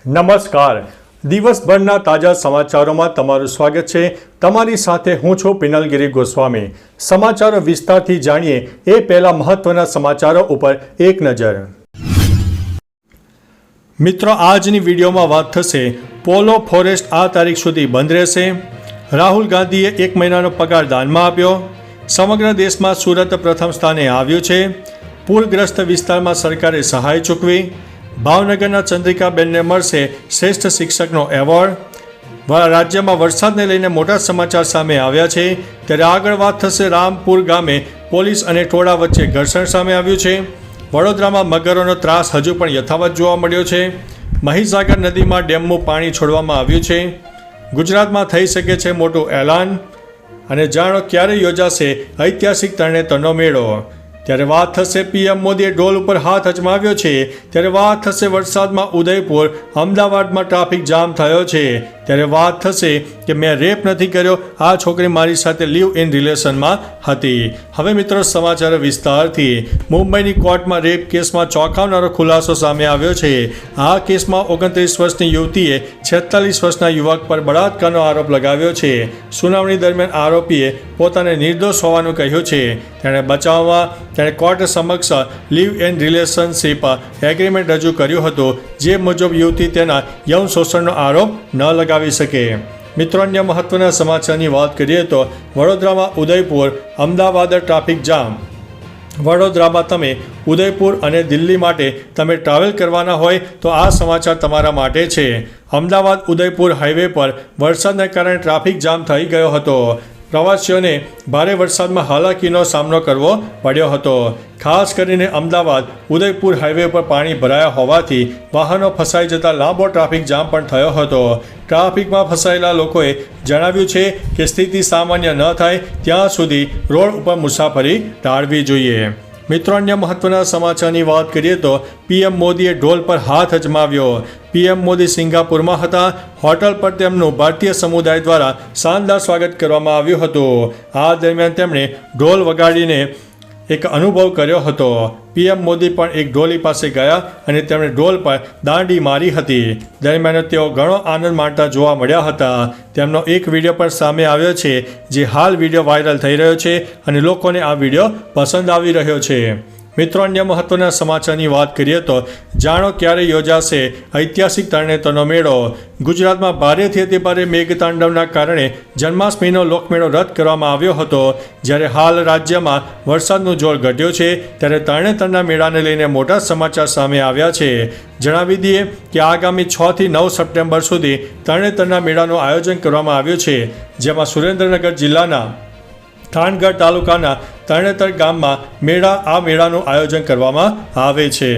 નમસ્કાર. દિવસભરના તાજા સમાચારોમાં તમારું સ્વાગત છે. તમારી સાથે હું છું પિનલગીરી ગોસ્વામી. સમાચારો વિસ્તારથી જાણીએ એ પહેલા મહત્વના સમાચારો ઉપર એક નજર. મિત્રો, આજની વિડીયોમાં વાત થશે પોલો ફોરેસ્ટ આ તારીખ સુધી બંધ રહેશે. રાહુલ ગાંધીએ 1 મહિનાનો પગાર દાનમાં આપ્યો. સમગ્ર દેશમાં સુરત પ્રથમ સ્થાને આવ્યું છે. પૂરગ્રસ્ત વિસ્તારમાં સરકારે સહાય ચૂકવી. ભાવનગરના ચંદ્રિકાબેનને મળશે શ્રેષ્ઠ શિક્ષકનો એવોર્ડ. રાજ્યમાં વરસાદને લઈને મોટા સમાચાર સામે આવ્યા છે. ત્યારે આગળ વાત થશે રામપુર ગામે પોલીસ અને ટોળા વચ્ચે ઘર્ષણ સામે આવ્યું છે. વડોદરામાં મગરોનો ત્રાસ હજુ પણ યથાવત જોવા મળ્યો છે. મહીસાગર નદીમાં ડેમનું પાણી છોડવામાં આવ્યું છે. ગુજરાતમાં થઈ શકે છે મોટું એલાન. અને જાણો ક્યારે યોજાશે ઐતિહાસિક તરણેતરનો મેળો. ત્યારે વાત થશે પીએમ મોદીએ ડોલ ઉપર હાથ અજમાવ્યો છે. ત્યારે વાત થશે વરસાદમાં ઉદયપુર અમદાવાદમાં ટ્રાફિક જામ થયો છે. ત્યારે વાત થશે કે મેં રેપ નથી કર્યો, આ છોકરી મારી સાથે લીવ ઇન રિલેશનમાં હતી. હવે મિત્રો સમાચાર વિસ્તારથી. મુંબઈની કોર્ટમાં રેપ કેસમાં ચોંકાવનારો ખુલાસો સામે આવ્યો છે. આ કેસમાં 29 વર્ષની યુવતીએ 46 વર્ષના યુવક પર બળાત્કારનો આરોપ લગાવ્યો છે. સુનાવણી દરમિયાન આરોપીએ પોતાને નિર્દોષ હોવાનું કહ્યું છે. તેણે બચાવમાં તેણે કોર્ટ સમક્ષ લીવ ઇન રિલેશનશીપ એગ્રીમેન્ટ રજૂ કર્યું હતું, જે મુજબ યુવતી તેના યૌન શોષણનો આરોપ ન લગાવી શકે. મિત્રો, અન્ય મહત્વના સમાચારની વાત કરીએ તો વડોદરામાં ઉદયપુર અમદાવાદ ટ્રાફિક જામ. વડોદરામાં તમે ઉદયપુર અને દિલ્હી માટે તમે ટ્રાવેલ કરવાના હોય તો આ સમાચાર તમારા માટે છે. અમદાવાદ ઉદયપુર હાઈવે પર વરસાદને કારણે ટ્રાફિક જામ થઈ ગયો હતો. પ્રવાસીઓને ભારે વરસાદમાં હાલાકીનો સામનો કરવો પડ્યો હતો. ખાસ કરીને અમદાવાદ ઉદયપુર હાઈવે પર પાણી ભરાયા હોવાથી વાહનો ફસાઈ જતા લાંબો ટ્રાફિક જામ પણ થયો હતો. ટ્રાફિકમાં ફસાયેલા લોકોએ જણાવ્યું છે કે સ્થિતિ સામાન્ય ન થાય ત્યાં સુધી રોડ ઉપર મુસાફરી ટાળવી જોઈએ. મિત્રો, અન્ય મહત્વના સમાચારની વાત કરીએ તો પીએમ મોદીએ ડોલ પર હાથ અજમાવ્યો. પીએમ મોદી સિંગાપુરમાં હતા. હોટલ પર તેમનું ભારતીય સમુદાય દ્વારા શાનદાર સ્વાગત કરવામાં આવ્યું હતું. આ દરમિયાન તેમણે ઢોલ વગાડીને એક અનુભવ કર્યો હતો. પીએમ મોદી પણ એક ઢોલી પાસે ગયા અને તેમણે ઢોલ પર દાંડી મારી હતી. દરમિયાન તેઓ ઘણો આનંદ માણતા જોવા મળ્યા હતા. તેમનો એક વિડીયો પણ સામે આવ્યો છે, જે હાલ વિડીયો વાયરલ થઈ રહ્યો છે અને લોકોને આ વિડીયો પસંદ આવી રહ્યો છે. મિત્રો, અન્ય મહત્વના સમાચારની વાત કરીએ તો જાણો ક્યારે યોજાશે ઐતિહાસિક તરણેતરનો મેળો. ગુજરાતમાં ભારેથી અતિભારે મેઘતાંડવના કારણે જન્માષ્ટમીનો લોકમેળો રદ કરવામાં આવ્યો હતો. જ્યારે હાલ રાજ્યમાં વરસાદનું જોર ઘટ્યો છે, ત્યારે તરણેતરના મેળાને લઈને મોટા સમાચાર સામે આવ્યા છે. જણાવી દઈએ કે આગામી 6 થી 9 સપ્ટેમ્બર સુધી તરણેતરના મેળાનું આયોજન કરવામાં આવ્યું છે, જેમાં સુરેન્દ્રનગર જિલ્લાના થાનગઢ તાલુકાના તરણેતર ગામમાં આ મેળાનું આયોજન કરવામાં આવે છે.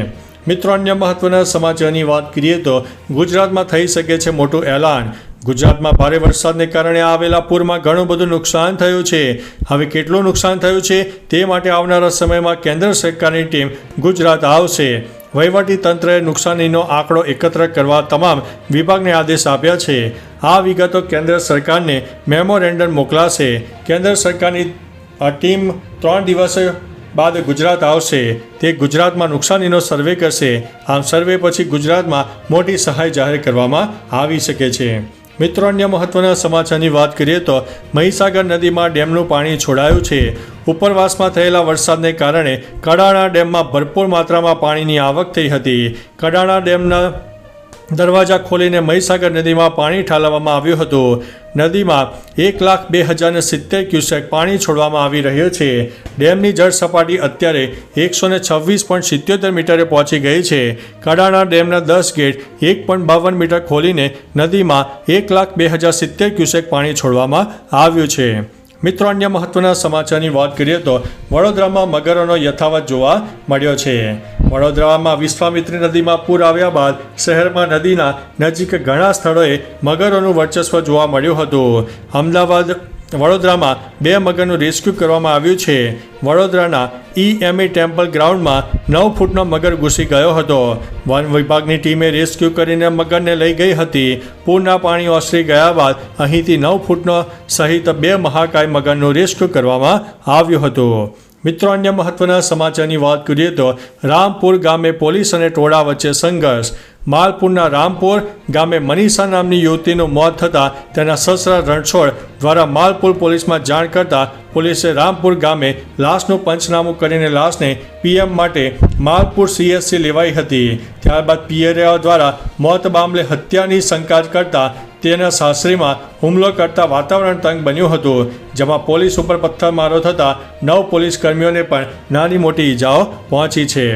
મિત્રો, અન્ય મહત્વના સમાચારની વાત કરીએ તો ગુજરાતમાં થઈ શકે છે મોટું એલાન. ગુજરાતમાં ભારે વરસાદને કારણે આવેલા પૂરમાં ઘણું બધું નુકસાન થયું છે. હવે કેટલું નુકસાન થયું છે તે માટે આવનારા સમયમાં કેન્દ્ર સરકારની ટીમ ગુજરાત આવશે. વહીવટી તંત્રએ નુકસાનીનો આંકડો એકત્ર કરવા તમામ વિભાગને આદેશ આપ્યા છે. આ વિગતો કેન્દ્ર સરકારને મેમોરેન્ડમ મોકલાશે. કેન્દ્ર સરકારની આ ટીમ 3 દિવસ બાદ ગુજરાત આવશે. તે ગુજરાતમાં નુકસાનીનો સર્વે કરશે. આમ સર્વે પછી ગુજરાતમાં મોટી સહાય જાહેર કરવામાં આવી શકે છે. મિત્રો, અન્ય મહત્વના સમાચારની વાત કરીએ તો મહીસાગર નદીમાં ડેમનું પાણી છોડાયું છે. ઉપરવાસમાં થયેલા વરસાદને કારણે કડાણા ડેમમાં ભરપૂર માત્રામાં પાણીની આવક થઈ હતી. કડાણા ડેમના દરવાજા ખોલીને મહીસાગર નદીમાં પાણી ઠાલવવામાં આવ્યું હતું. નદીમાં 1,02,070 ક્યુસેક પાણી છોડવામાં આવી રહ્યું છે. ડેમની જળ સપાટી અત્યારે 126.77 મીટરે પહોંચી ગઈ છે. કડાણા ડેમના 10 ગેટ 1.52 મીટર ખોલીને નદીમાં 1,02,070 ક્યુસેક પાણી છોડવામાં આવ્યું છે. મિત્રો, અન્ય મહત્વના સમાચારની વાત કરીએ તો વડોદરામાં મગરોનો યથાવત જોવા મળ્યો છે. વડોદરામાં વિશ્વામિત્રી નદીમાં પૂર આવ્યા બાદ શહેરમાં નદીના નજીક ઘણા સ્થળોએ મગરોનું વર્ચસ્વ જોવા મળ્યું હતું. વડોદરામાં 2 મગરનું રેસ્ક્યુ કરવામાં આવ્યું છે. વડોદરાના EME ટેમ્પલ ગ્રાઉન્ડમાં 9 ફૂટનો મગર ઘૂસી ગયો હતો. વન વિભાગની ટીમે રેસ્ક્યુ કરીને મગરને લઈ ગઈ હતી. પૂરના પાણી ઓસરી ગયા બાદ અહીંથી 9 ફૂટનો સહિત 2 મહાકાય મગરનું રેસ્ક્યુ કરવામાં આવ્યું હતું. મિત્રો, અન્ય મહત્વના સમાચારની વાત કરીએ તો રામપુર ગામે પોલીસ અને ટોળા વચ્ચે સંઘર્ષ. માલપુરના રામપુર ગામે મનીષા નામની યુવતીનું મોત થતાં તેના સસરા રણછોડ દ્વારા માલપુર પોલીસમાં જાણ કરતાં પોલીસે રામપુર ગામે લાશનું પંચનામું કરીને લાશને પીએમ માટે માલપુર CHC લેવાઈ હતી. ત્યારબાદ પિયરિયાઓ દ્વારા મોત મામલે હત્યાની શંકા કરતા તેના સાસરીમાં હુમલો કરતા વાતાવરણ તંગ બન્યું હતું, જેમાં પોલીસ ઉપર પથ્થરમારો થતાં 9 પોલીસ કર્મીઓને પણ નાની મોટી ઈજાઓ પહોંચી છે.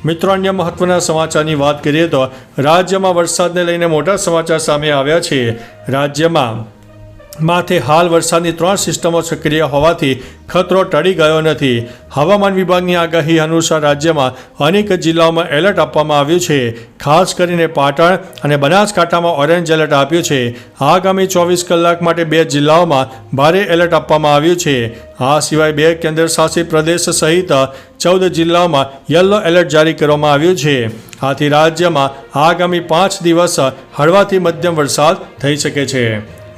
મિત્રો, અન્ય મહત્વના સમાચારની વાત કરીએ તો રાજ્યમાં વરસાદને લઈને મોટા સમાચાર સામે આવ્યા છે. રાજ્યમાં માથે હાલ વરસાદની 3 સિસ્ટમો સક્રિય હોવાથી ખતરો ટળી ગયો નથી. હવામાન વિભાગની આગાહી અનુસાર રાજ્યમાં અનેક જિલ્લાઓમાં એલર્ટ આપવામાં આવ્યું છે. ખાસ કરીને પાટણ અને બનાસકાંઠામાં ઓરેન્જ એલર્ટ આપ્યું છે. આગામી 24 કલાક માટે 2 જિલ્લાઓમાં ભારે એલર્ટ આપવામાં આવ્યું છે. આ સિવાય 2 કેન્દ્ર શાસિત પ્રદેશ સહિત 14 જિલ્લાઓમાં યલો એલર્ટ જારી કરવામાં આવ્યું છે. આથી રાજ્યમાં આગામી 5 દિવસ હળવાથી મધ્યમ વરસાદ થઈ શકે છે.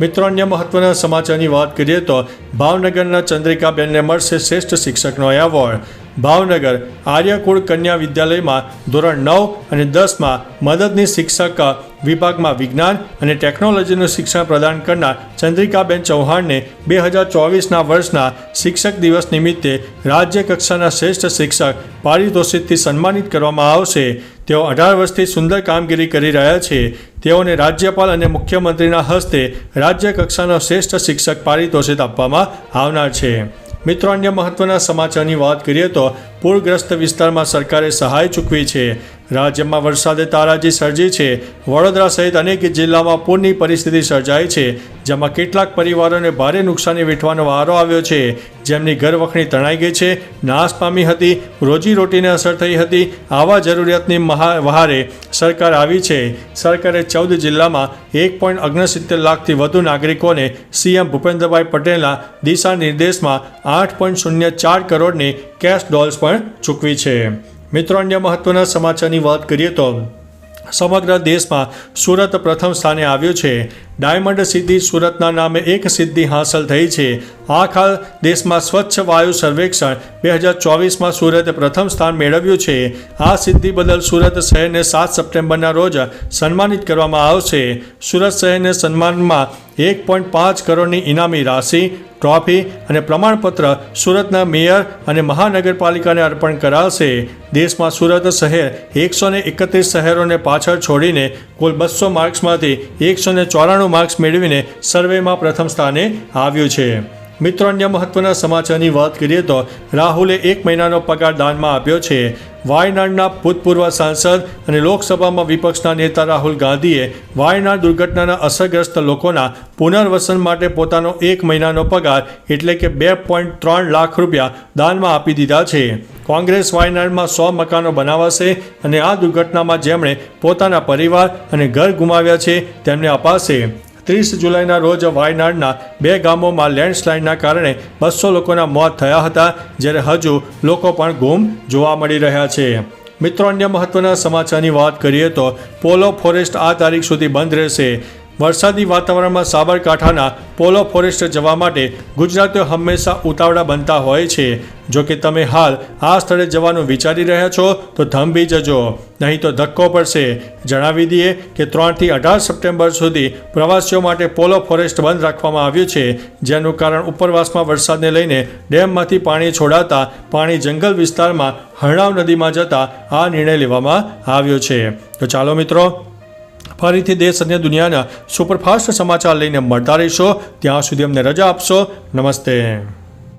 મિત્રો, અન્ય મહત્વના સમાચારની વાત કરીએ તો ભાવનગરના ચંદ્રિકાબેનને મળશે શ્રેષ્ઠ શિક્ષકનો એવોર્ડ. ભાવનગર આર્યકુળ કન્યા વિદ્યાલયમાં ધોરણ 9 અને 10માં મદદની શિક્ષક વિભાગમાં વિજ્ઞાન અને ટેકનોલોજીનું શિક્ષણ પ્રદાન કરનાર ચંદ્રિકાબેન ચૌહાણને 2024ના વર્ષના શિક્ષક દિવસ નિમિત્તે રાજ્ય કક્ષાના શ્રેષ્ઠ શિક્ષક પારિતોષિકથી સન્માનિત કરવામાં આવશે. તેઓ 18 વર્ષથી સુંદર કામગીરી કરી રહ્યા છે. તેઓને રાજ્યપાલ અને મુખ્યમંત્રીના હસ્તે રાજ્ય કક્ષાનો શ્રેષ્ઠ શિક્ષક પારિતોષિક આપવામાં આવનાર છે. મિત્રો, અન્ય મહત્વના સમાચારની વાત કરીએ તો પૂરગ્રસ્ત વિસ્તારમાં સરકારે સહાય ચૂકવી છે. રાજ્યમાં વરસાદે તારાજી સર્જી છે. વડોદરા સહિત અનેક જિલ્લામાં પૂરની પરિસ્થિતિ સર્જાઈ છે, જેમાં કેટલાક પરિવારોને ભારે નુકસાની વેઠવાનો વારો આવ્યો છે. જેમની ઘરવખરી તણાઈ ગઈ છે, નાશ પામી હતી, રોજીરોટીને અસર થઈ હતી. આવા જરૂરિયાતની વહારે સરકાર આવી છે. સરકારે 14 જિલ્લામાં 1.69 લાખથી વધુ નાગરિકોને CM ભૂપેન્દ્રભાઈ પટેલના દિશા નિર્દેશમાં 8.04 કરોડની કેશ ડોલ્સ પણ ચૂકવી છે. મિત્રો, અન્ય મહત્વના સમાચારની વાત કરીએ તો સમગ્ર દેશમાં સુરત પ્રથમ સ્થાને આવ્યું છે. ડાયમંડ સિટી સુરતના નામે એક સિદ્ધિ હાંસલ થઈ છે. આખા દેશમાં સ્વચ્છ વાયુ સર્વેક્ષણ 2024માં સુરતે પ્રથમ સ્થાન મેળવ્યું છે. આ સિદ્ધિ બદલ સુરત શહેરને 7 સપ્ટેમ્બરના રોજ સન્માનિત કરવામાં આવશે. સુરત શહેરને સન્માનમાં 1.5 કરોડની ઇનામી રાશિ, ટ્રોફી અને પ્રમાણપત્ર સુરતના મેયર અને મહાનગરપાલિકાને અર્પણ કરાશે. દેશમાં સુરત શહેર 131 શહેરોને પાછળ છોડીને કુલ 200 માર્ક્સમાંથી 194 માર્ક્સ મેળવીને સર્વેમાં પ્રથમ સ્થાને આવ્યું છે. મિત્રો, અન્ય મહત્વના સમાચારની વાત કરીએ તો રાહુલે 1 મહિનાનો પગાર દાનમાં આપ્યો છે. વાયનાડના ભૂતપૂર્વ સાંસદ અને લોકસભામાં વિપક્ષના નેતા રાહુલ ગાંધીએ વાયનાડ દુર્ઘટનાના અસરગ્રસ્ત લોકોના પુનર્વસન માટે પોતાનો 1 મહિનાનો પગાર એટલે કે 2.3 લાખ રૂપિયા દાનમાં આપી દીધા છે. કોંગ્રેસ વાયનાડમાં 100 મકાનો બનાવાશે અને આ દુર્ઘટનામાં જેમણે પોતાના પરિવાર અને ઘર ગુમાવ્યા છે તેમને અપાશે. 30 જુલાઈના રોજ વાયનાડના 2 ગામોમાં લેન્ડસ્લાઇડના કારણે 200 લોકોના મોત થયા હતા, જ્યારે હજુ લોકો પણ ગુમ જોવા મળી રહ્યા છે. મિત્રો, અન્ય મહત્વના સમાચારની વાત કરીએ તો પોલો ફોરેસ્ટ આ તારીખ સુધી બંધ રહેશે. વરસાદી વાતાવરણમાં સાબરકાંઠાના પોલો ફોરેસ્ટ જવા માટે ગુજરાતીઓ હંમેશા ઉતાવળા બનતા હોય છે. જો કે તમે હાલ આ સ્થળે જવાનું વિચારી રહ્યા છો તો થંભી જજો, નહીં તો ધક્કો પડશે. જણાવી દઈએ કે 3 થી 18 સપ્ટેમ્બર સુધી પ્રવાસીઓ માટે પોલો ફોરેસ્ટ બંધ રાખવામાં આવ્યું છે, જેનું કારણ ઉપરવાસમાં વરસાદને લઈને ડેમમાંથી પાણી છોડાતા પાણી જંગલ વિસ્તારમાં હરણાવ નદીમાં જતા આ નિર્ણય લેવામાં આવ્યો છે. તો ચાલો મિત્રો, ફરીથી દેશ અને દુનિયાના સુપરફાસ્ટ સમાચાર લઈને મળતા રહીશો. ત્યાં સુધી અમને રજા આપશો. નમસ્તે.